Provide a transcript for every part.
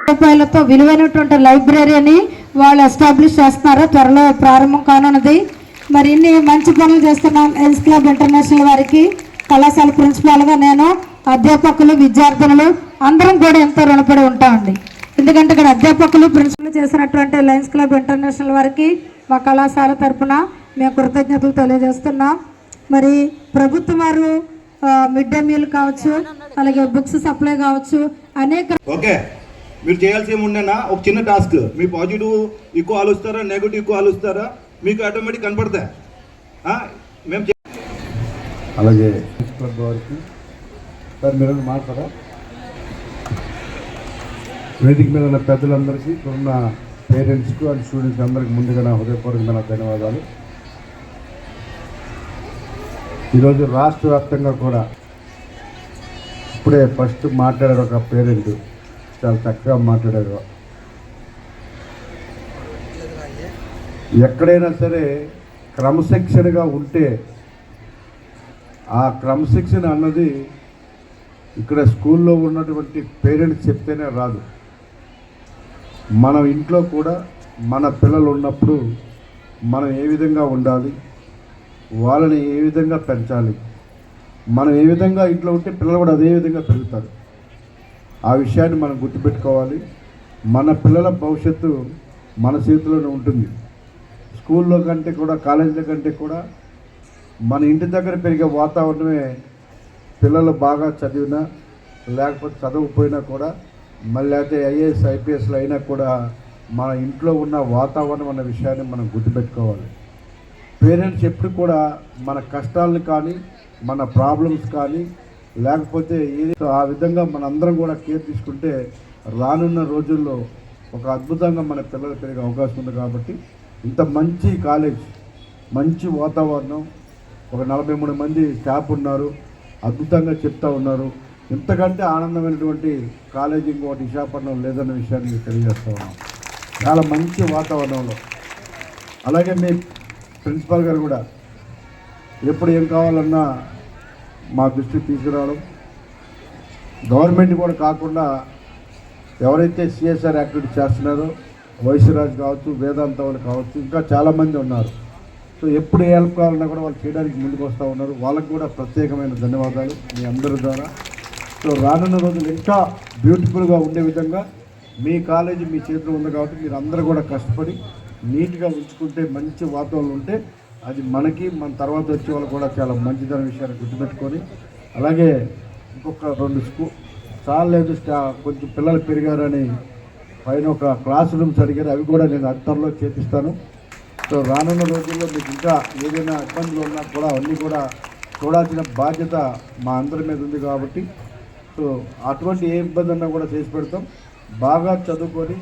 రూపాయలతో విలువైనటువంటి లైబ్రరీని వాళ్ళు ఎస్టాబ్లిష్ చేస్తున్నారు. త్వరలో ప్రారంభం కానున్నది. మరి ఇన్ని మంచి పనులు చేస్తున్నాం లయన్స్ క్లబ్ ఇంటర్నేషనల్ వారికి కళాశాల ప్రిన్సిపాల్గా నేను, అధ్యాపకులు, విద్యార్థులు అందరం కూడా ఎంతో రుణపడి ఉంటామండి. ఎందుకంటే ఇక్కడ అధ్యాపకులు, ప్రిన్సిపల్ చేసినటువంటి లయన్స్ క్లబ్ ఇంటర్నేషనల్ వారికి మా కళాశాల తరఫున మేము కృతజ్ఞతలు తెలియజేస్తున్నాం. మరి ప్రభుత్వం వారు మిడ్ డే మీల్ కావచ్చు, అలాగే బుక్స్ సప్లై కావచ్చు, అనేక ఓకే మీరు చేయాల్సి ఏముండేనా ఒక చిన్న టాస్క్. మీ పాజిటివ్ ఎక్కువ ఆలోచిస్తారా, నెగిటివ్ ఎక్కువ ఆలోచిస్తారా, మీకు ఆటోమేటిక్ కనపడతాయి. మేము అలాగే క్లబ్ వారికి సార్ మీరు మాట్లాడరా, వేదిక మీద ఉన్న పెద్దలందరికీ, ఉన్న పేరెంట్స్కు అండ్ స్టూడెంట్స్ అందరికీ ముందుగా నా హృదయపూర్వకమైన ధన్యవాదాలు. ఈరోజు రాష్ట్ర వ్యాప్తంగా కూడా ఇప్పుడే ఫస్ట్ మాట్లాడారు ఒక పేరెంట్, చాలా చక్కగా మాట్లాడారు. ఎక్కడైనా సరే క్రమశిక్షణగా ఉంటే ఆ క్రమశిక్షణ అన్నది ఇక్కడ స్కూల్లో ఉన్నటువంటి పేరెంట్స్ చెప్తేనే రాదు. మనం ఇంట్లో కూడా మన పిల్లలు ఉన్నప్పుడు మనం ఏ విధంగా ఉండాలి, వాళ్ళని ఏ విధంగా పెంచాలి, మనం ఏ విధంగా ఇంట్లో ఉంటే పిల్లలు కూడా అదే విధంగా పెరుగుతారు. ఆ విషయాన్ని మనం గుర్తుపెట్టుకోవాలి. మన పిల్లల భవిష్యత్తు మన చేతిలోనే ఉంటుంది. స్కూల్లో కంటే కూడా, కాలేజీల కంటే కూడా మన ఇంటి దగ్గర పెరిగే వాతావరణమే పిల్లలు బాగా చదివినా లేకపోతే చదవకపోయినా కూడా, మళ్ళీ అయితే ఐఏఎస్ ఐపీఎస్లు అయినా కూడా మన ఇంట్లో ఉన్న వాతావరణం అన్న విషయాన్ని మనం గుర్తుపెట్టుకోవాలి. పేరెంట్స్ ఎప్పుడు కూడా మన కష్టాలను కానీ, మన ప్రాబ్లమ్స్ కానీ, లేకపోతే ఏది ఆ విధంగా మనందరం కూడా కేర్ తీసుకుంటే రానున్న రోజుల్లో ఒక అద్భుతంగా మన పిల్లలు పెరిగే అవకాశం ఉంది. కాబట్టి ఇంత మంచి కాలేజ్, మంచి వాతావరణం, ఒక 43 మంది స్టాఫ్ ఉన్నారు, అద్భుతంగా చెప్తా ఉన్నారు. ఇంతకంటే ఆనందమైనటువంటి కాలేజీ ఇంకోటి విశాఖపట్నం లేదన్న విషయాన్ని తెలియజేస్తూ ఉన్నాం. చాలా మంచి వాతావరణంలో. అలాగే మీ ప్రిన్సిపాల్ గారు కూడా ఎప్పుడు ఏం కావాలన్నా మా దృష్టికి తీసుకురావడం, గవర్నమెంట్ కూడా కాకుండా ఎవరైతే సిఎస్ఆర్ యాక్టివిటీ చేస్తున్నారో వైశ్యరాజ్ కావచ్చు, వేదాంత వాళ్ళు కావచ్చు, ఇంకా చాలామంది ఉన్నారు. సో ఎప్పుడు ఏ హెల్ప్ కావాలన్నా కూడా వాళ్ళు చేయడానికి ముందుకు వస్తూ ఉన్నారు. వాళ్ళకు కూడా ప్రత్యేకమైన ధన్యవాదాలు మీ అందరి ద్వారా. సో రానున్న రోజులు ఇంకా బ్యూటిఫుల్గా ఉండే విధంగా మీ కాలేజీ మీ చేతిలో ఉంది కాబట్టి మీరు అందరూ కూడా కష్టపడి నీట్గా ఉంచుకుంటే, మంచి వాతావరణం ఉంటే అది మనకి, మన తర్వాత వచ్చే వాళ్ళు కూడా చాలా మంచిదనే విషయాన్ని గుర్తుపెట్టుకొని, అలాగే ఇంకొక 2 చాలా లేదు కొంచెం పిల్లలు పెరిగారని పైన ఒక క్లాస్ రూమ్స్ అడిగారు, అవి కూడా నేను అర్థంలో చేపిస్తాను. సో రానున్న రోజుల్లో మీకు ఇంకా ఏదైనా ఇబ్బందులు ఉన్నా కూడా అవన్నీ కూడా చూడాల్సిన బాధ్యత మా అందరి మీద ఉంది. కాబట్టి సో అటువంటి ఏ ఇబ్బంది ఉన్నా కూడా చేసి పెడతాం. బాగా చదువుకొని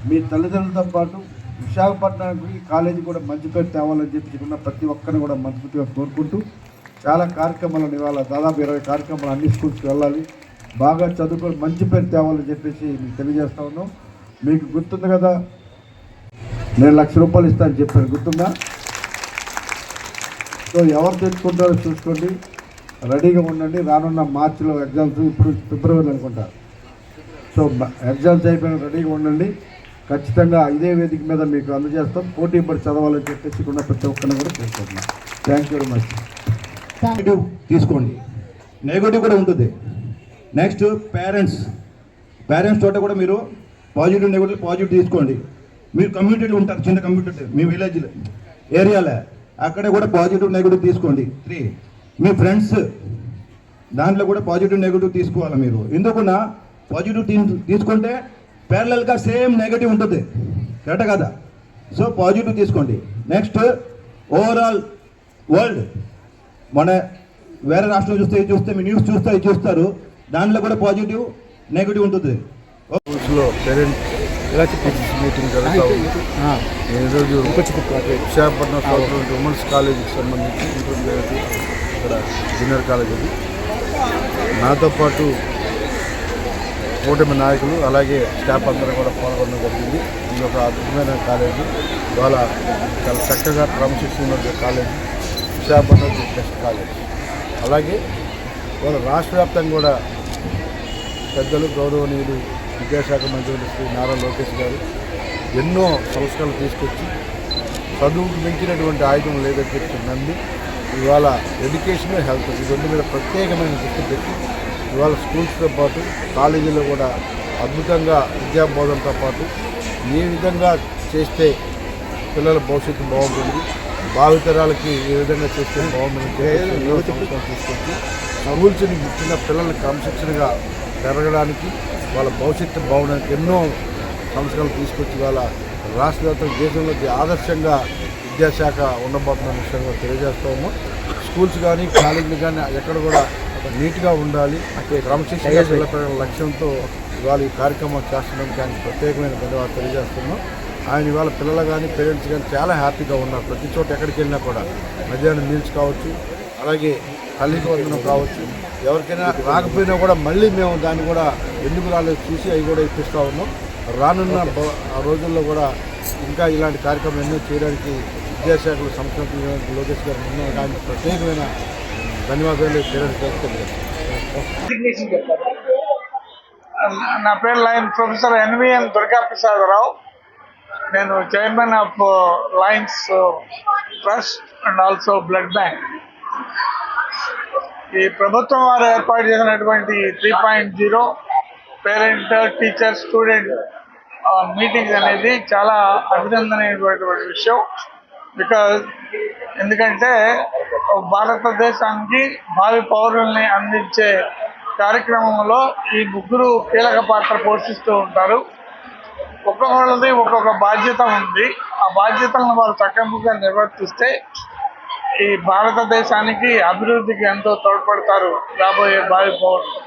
మీ తల్లిదండ్రులతో పాటు విశాఖపట్నానికి కాలేజీ కూడా మంచి పేరు తేవాలని చెప్పి ఉన్న ప్రతి ఒక్కరిని కూడా మనస్ఫూర్తిగా కోరుకుంటూ, చాలా కార్యక్రమాలను ఇవాళ దాదాపు 20 కార్యక్రమాలు అన్ని స్కూల్స్కి వెళ్ళాలి, బాగా చదువుకొని మంచి పేరు తేవాలని చెప్పేసి మీకు తెలియజేస్తా ఉన్నాం. మీకు గుర్తుంది కదా, నేను ₹1,00,000 ఇస్తానని చెప్పాను, గుర్తుందా? సో ఎవరు తెచ్చుకుంటారో చూసుకోండి, రెడీగా ఉండండి. రానున్న మార్చిలో ఎగ్జామ్స్, ఇప్పుడు ఫిబ్రవరి అనుకుంటారు. సో ఎగ్జామ్స్ అయిపోయిన రెడీగా ఉండండి. ఖచ్చితంగా ఇదే వేదిక మీద మీకు అందజేస్తాం. పోటీ పడి చదవాలని చెప్పేసి ఉన్న ప్రతి ఒక్కరిని కూడా చేసుకుంటున్నాం. Thank you very much. Negative తీసుకోండి, నెగిటివ్ కూడా ఉంటుంది. నెక్స్ట్ పేరెంట్స్ తోట కూడా మీరు పాజిటివ్ నెగిటివ్ తీసుకోండి. మీరు కమ్యూనిటీలు ఉంటారు, చిన్న కమ్యూనిటీ మీ విలేజ్లో ఏరియాలో, అక్కడ కూడా పాజిటివ్ నెగిటివ్ తీసుకోండి. 3 మీ ఫ్రెండ్స్ దాంట్లో కూడా పాజిటివ్ నెగిటివ్ తీసుకోవాలి మీరు. ఎందుకున్నా పాజిటివ్ తీసుకుంటే ప్యారలల్గా సేమ్ నెగిటివ్ ఉంటుంది, కరెక్ట్ కదా? సో పాజిటివ్ తీసుకోండి. నెక్స్ట్ ఓవరాల్ వరల్డ్, మన వేరే రాష్ట్రం చూస్తే మీ న్యూస్ చూస్తారు, దాంట్లో కూడా పాజిటివ్ నెగిటివ్ ఉంటుంది. స్కూల్స్లో పేరెంట్ మీటింగ్ జరుగుతూ ఉంది. ఈరోజు విశాఖపట్నం సౌత్ ఉమెన్స్ కాలేజీకి సంబంధించి ఇంటర్మీడియట్, ఇక్కడ జూనియర్ కాలేజ్ అది. నాతో పాటు కూటమి నాయకులు అలాగే స్టాఫ్ అందరూ కూడా పాల్గొనడం జరిగింది. ఇది ఒక అద్భుతమైన కాలేజీ, ఇవాళ చాలా చక్కగా క్రమశిక్షణ కాలేజీ, విశాఖపట్నం బెస్ట్ కాలేజ్. అలాగే ఇవాళ రాష్ట్ర వ్యాప్తంగా కూడా పెద్దలు, గౌరవనీయులు విద్యాశాఖ మంత్రి శ్రీ నారా లోకేష్ గారు ఎన్నో సంస్కరణలు తీసుకొచ్చి చదువుకు మించినటువంటి ఆయుధం లేదని చెప్పి నమ్మి ఇవాళ ఎడ్యుకేషన్, హెల్త్ ఈ రెండు మీద ప్రత్యేకమైన దృష్టి పెట్టి ఇవాళ స్కూల్స్తో పాటు కాలేజీలో కూడా అద్భుతంగా విద్యాబోధనతో పాటు ఏ విధంగా చేస్తే పిల్లల భవిష్యత్తు బాగుంటుంది, భావితరాలకి ఏ విధంగా చేస్తే బాగుంటుంది తీసుకొచ్చి స్కూల్స్ని చిన్న పిల్లల్ని క్రమశిక్షణగా పెరగడానికి వాళ్ళ భవిష్యత్తు బాగుండడానికి ఎన్నో సంస్కరణలు తీసుకొచ్చి వాళ్ళ రాష్ట్ర వ్యాప్తంగా దేశంలోకి ఆదర్శంగా విద్యాశాఖ ఉండబోతున్న విషయంగా తెలియజేస్తాము. స్కూల్స్ కానీ కాలేజీలు కానీ ఎక్కడ కూడా నీట్గా ఉండాలి, క్రమశిక్షణగా పిల్లల లక్ష్యంతో ఇవాళ ఈ కార్యక్రమం చేస్తున్నందుకు ఆయనకు ప్రత్యేకమైన ధన్యవాదాలు తెలియజేస్తున్నాం. ఆయన ఇవాళ పిల్లలు కానీ పేరెంట్స్ కానీ చాలా హ్యాపీగా ఉన్నారు. ప్రతి చోట ఎక్కడికి వెళ్ళినా కూడా మధ్యాహ్నం మీల్స్ కావచ్చు, అలాగే తల్లికి వందనం కావచ్చు, ఎవరికైనా రాకపోయినా కూడా మళ్ళీ మేము దాన్ని కూడా ఎందుకు రాలేదు చూసి అవి కూడా ఇప్పిస్తూ ఉన్నాం. రానున్న రోజుల్లో కూడా ఇంకా ఇలాంటి కార్యక్రమం ఎన్నో చేయడానికి విద్యాశాఖలో సంస్కృతి లోకేష్ గారు ఆయన ప్రత్యేకమైన ధన్యవాదాలు తెలియజేస్తాం. నా పేరు లైన్ ప్రొఫెసర్ ఎన్విఎన్ దుర్గాప్రసాదరావు. నేను chairman of Lions trust and also blood bank. ఈ ప్రభుత్వం వారు ఏర్పాటు చేసినటువంటి 3.0 పేరెంట్ టీచర్ స్టూడెంట్ మీటింగ్ అనేది చాలా అభినందనీయమైనటువంటి విషయం. ఎందుకంటే భారతదేశానికి భావి పౌరుల్ని అందించే కార్యక్రమంలో ఈ ముగ్గురు కీలక పాత్ర పోషిస్తూ ఉంటారు. ఒక్కొక్కళ్ళది ఒక్కొక్క బాధ్యత ఉంది. ఆ బాధ్యతలను వాళ్ళు చక్కగా నిర్వర్తిస్తే ఈ భారతదేశానికి అభివృద్ధికి ఎంతో తోడ్పడతారు రాబోయే భావి పౌరులు.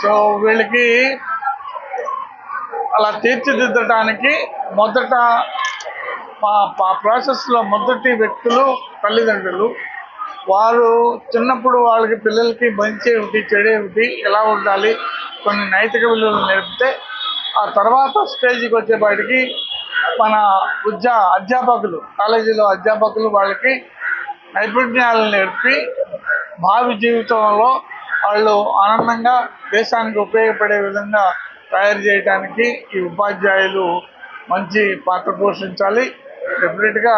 సో వీళ్ళకి అలా తీర్చిదిద్దడానికి మొదట ఆ ప్రాసెస్లో మొదటి వ్యక్తులు తల్లిదండ్రులు. వారు చిన్నప్పుడు వాళ్ళకి పిల్లలకి మంచి ఏమిటి, చెడు ఏమిటి, ఎలా ఉండాలి, కొన్ని నైతిక విలువలు నేర్పితే ఆ తర్వాత స్టేజ్కి వచ్చేపాటికి మన అధ్యాపకులు, కాలేజీలో అధ్యాపకులు వాళ్ళకి నైపుణ్యాలను నేర్పి భావి జీవితంలో వాళ్ళు ఆనందంగా దేశానికి ఉపయోగపడే విధంగా తయారు చేయడానికి ఈ ఉపాధ్యాయులు మంచి పాత్ర పోషించాలి. డెఫినెట్గా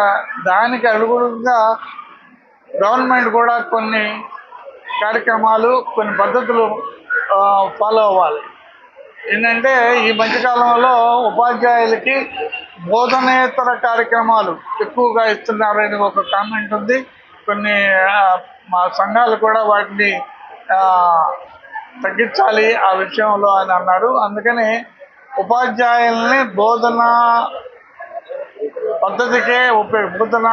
దానికి అనుగుణంగా గవర్నమెంట్ కూడా కొన్ని కార్యక్రమాలు, కొన్ని పద్ధతులు ఫాలో అవ్వాలి. ఏంటంటే ఈ మధ్యకాలంలో ఉపాధ్యాయులకి బోధనేతర కార్యక్రమాలు ఎక్కువగా ఇస్తున్నారని ఒక కామెంట్ ఉంది. కొన్ని మా సంఘాలు కూడా వాటిని తగ్గించాలి ఆ విషయంలో అని అన్నారు. అందుకని ఉపాధ్యాయుల్ని బోధనా పద్ధతికే బోధన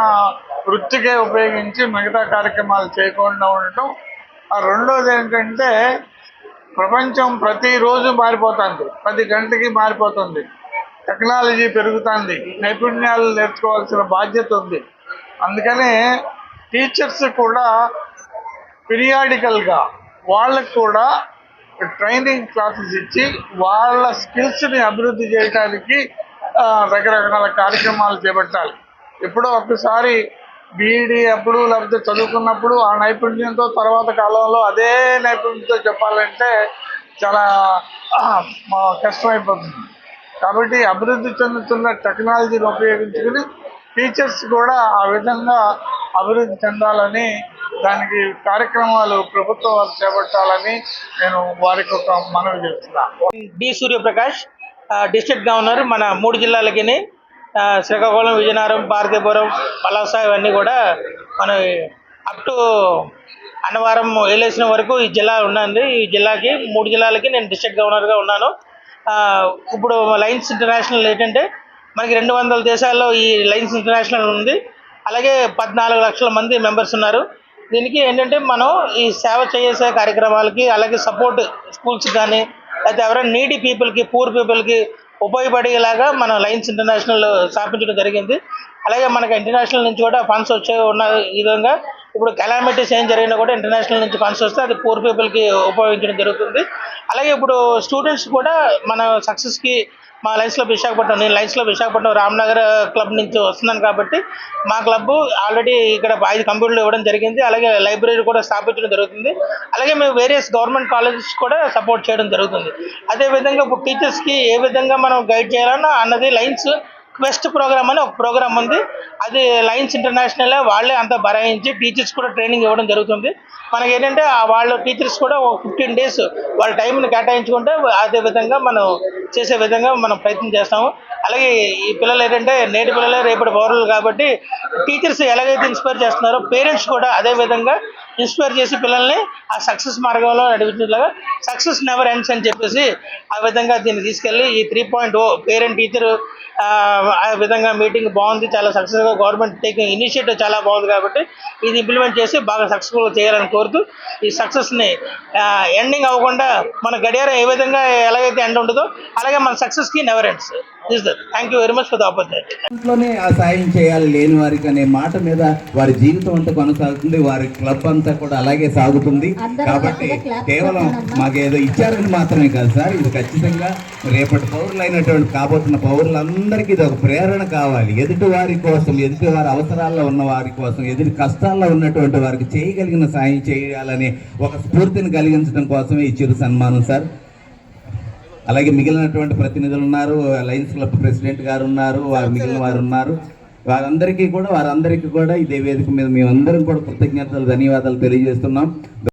వృత్తికే ఉపయోగించి మిగతా కార్యక్రమాలు చేయకుండా ఉండటం. ఆ రెండోది ఏంటంటే ప్రపంచం ప్రతిరోజు మారిపోతుంది, ప్రతి గంటకి మారిపోతుంది, టెక్నాలజీ పెరుగుతుంది, నైపుణ్యాలు నేర్చుకోవాల్సిన బాధ్యత ఉంది. అందుకనే టీచర్స్ కూడా పీరియాడికల్గా వాళ్ళకు కూడా ట్రైనింగ్ క్లాసెస్ ఇచ్చి వాళ్ళ స్కిల్స్ని అభివృద్ధి చేయడానికి రకరకాల కార్యక్రమాలు చేపట్టాలి. ఎప్పుడో ఒకసారి బీఈడీ అప్పుడు లేకపోతే చదువుకున్నప్పుడు ఆ నైపుణ్యంతో తర్వాత కాలంలో అదే నైపుణ్యంతో చెప్పాలంటే చాలా కష్టమైపోతుంది. కాబట్టి అభివృద్ధి చెందుతున్న టెక్నాలజీని ఉపయోగించుకుని టీచర్స్ కూడా ఆ విధంగా అభివృద్ధి చెందాలని, దానికి కార్యక్రమాలు ప్రభుత్వం చేపట్టాలని నేను వారికి ఒక మనవి చేస్తున్నాను. D Suryaprakash, district governor. మన 3 జిల్లాలకి శ్రీకాకుళం, విజయనగరం, పార్వతీపురం, పలాస ఇవన్నీ కూడా మన అప్ టు అన్నవరం ఏలేసిన వరకు ఈ జిల్లా ఉన్నది. ఈ జిల్లాకి 3 జిల్లాలకి నేను డిస్ట్రిక్ట్ గవర్నర్గా ఉన్నాను. ఇప్పుడు లయన్స్ ఇంటర్నేషనల్ ఏంటంటే మనకి 200 దేశాల్లో ఈ లయన్స్ ఇంటర్నేషనల్ ఉంది. అలాగే 14 లక్షల మంది మెంబర్స్ ఉన్నారు. దీనికి ఏంటంటే మనం ఈ సేవ చేసే కార్యక్రమాలకి, అలాగే సపోర్ట్ స్కూల్స్ కానీ లేకపోతే ఎవరైనా నీడీ పీపుల్కి, పూర్ పీపుల్కి ఉపయోగపడేలాగా మన లయన్స్ ఇంటర్నేషనల్ స్థాపించడం జరిగింది. అలాగే మనకి ఇంటర్నేషనల్ నుంచి కూడా ఫండ్స్ ఉన్న ఈ విధంగా ఇప్పుడు కెలామిటీస్ ఏం జరిగినా కూడా ఇంటర్నేషనల్ నుంచి ఫండ్స్ వస్తే అది పూర్ పీపుల్కి ఉపయోగించడం జరుగుతుంది. అలాగే ఇప్పుడు స్టూడెంట్స్ కూడా మన సక్సెస్కి మా లయన్స్ క్లబ్ విశాఖపట్నం, నేను Lions club Visakhapatnam Ramnagar club నుంచి వస్తున్నాను కాబట్టి మా క్లబ్ ఆల్రెడీ ఇక్కడ 5 కంప్యూటర్లు ఇవ్వడం జరిగింది. అలాగే లైబ్రరీ కూడా స్థాపించడం జరుగుతుంది. అలాగే మేము వేరియస్ గవర్నమెంట్ కాలేజెస్ కూడా సపోర్ట్ చేయడం జరుగుతుంది. అదేవిధంగా ఇప్పుడు టీచర్స్కి ఏ విధంగా మనం గైడ్ చేయాలన్నా అన్నది లయన్స్ క్వెస్ట్ ప్రోగ్రామ్ అని ఒక ప్రోగ్రామ్ ఉంది. అది లయన్స్ ఇంటర్నేషనల్ వాళ్ళే అంతా బరాయించి టీచర్స్ కూడా ట్రైనింగ్ ఇవ్వడం జరుగుతుంది. మనకి ఏంటంటే వాళ్ళ టీచర్స్ కూడా ఒక 15 days వాళ్ళ టైంని కేటాయించుకుంటే అదే విధంగా మనం చేసే విధంగా మనం ప్రయత్నం చేస్తాము. అలాగే ఈ పిల్లలు ఏంటంటే నేటి పిల్లలే రేపటి పౌరులు కాబట్టి టీచర్స్ ఎలాగైతే ఇన్స్పైర్ చేస్తున్నారో పేరెంట్స్ కూడా అదే విధంగా ఇన్స్పైర్ చేసి పిల్లల్ని ఆ సక్సెస్ మార్గంలో నడిపించేలాగా సక్సెస్ నెవర్ ఎండ్స్ అని చెప్పేసి ఆ విధంగా దీన్ని తీసుకెళ్ళి ఈ 3.0 పేరెంట్ టీచర్ ఆ విధంగా మీటింగ్ బాగుంది, చాలా సక్సెస్గా గవర్నమెంట్ టేకింగ్ ఇనిషియేటివ్ చాలా బాగుంది కాబట్టి ఇది ఇంప్లిమెంట్ చేసి బాగా సక్సెస్ఫుల్గా చేయాలని కోరుతూ ఈ సక్సెస్ని ఎండింగ్ అవ్వకుండా మన గడియారం ఏ విధంగా ఎలాగైతే ఎండ్ ఉంటుందో అలాగే మన సక్సెస్కి never ends. Thank you very much for the opportunity. ఇంట్లోనే ఆ సాయం చేయాలి లేని వారికి అనే మాట మీద వారి జీవితం అంతా కొనసాగుతుంది, వారి క్లబ్ అంతా కూడా అలాగే సాగుతుంది. కాబట్టి కేవలం మాకేదో ఇచ్చారని మాత్రమే కాదు సార్, ఇది ఖచ్చితంగా రేపటి పౌరులైనటువంటి కాబోతున్న పౌరులందరికీ ఇది ఒక ప్రేరణ కావాలి. ఎదుటి వారి కోసం, ఎదుటి వారి అవసరాల్లో ఉన్న వారి కోసం, ఎదుటి కష్టాల్లో ఉన్నటువంటి వారికి చేయగలిగిన సాయం చేయాలని ఒక స్ఫూర్తిని కలిగించడం కోసమే ఈ చిరు సన్మానం సార్. అలాగే మిగిలినటువంటి ప్రతినిధులు ఉన్నారు, లయన్స్ క్లబ్ ప్రెసిడెంట్ గారు ఉన్నారు, మిగిలిన వారు ఉన్నారు. వారందరికీ కూడా ఇదే వేదిక మీద మేమందరం కూడా కృతజ్ఞతలు, ధన్యవాదాలు తెలియజేస్తున్నాం.